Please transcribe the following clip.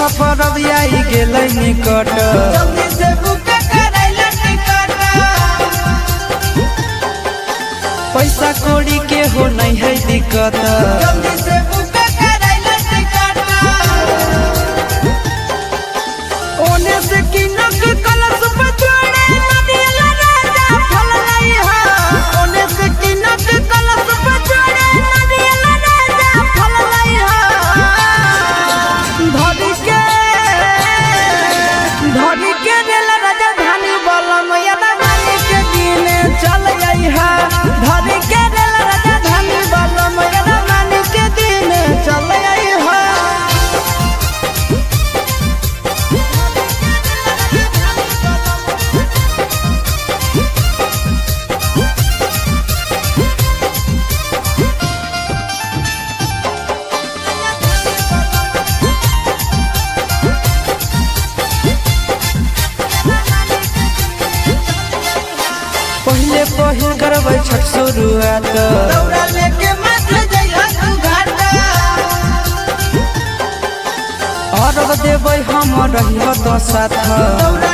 छठा परब आई गेलै निकट जल्दी से बुक करैला टिकट पैसा कौड़ी के हो नहीं है दिक्कत जल्दी से बुक करैला टिकट ओने से किनक कलश पचड़े नदिया राजा फल लई हा ओने से किनक कलश पचड़े नदिया राजा फल लई हा धरी के रेल राजधानी बलम यदानी के दिन चल आई है धरी के रेल राजधानी बलम यदानी के दिन चल आई हा पहले पहिल करबै छठ शुरुआत दौड़ा लेके माथे जइहा तू घाट अरब देबै हम रहियो तो साथ दौड़ा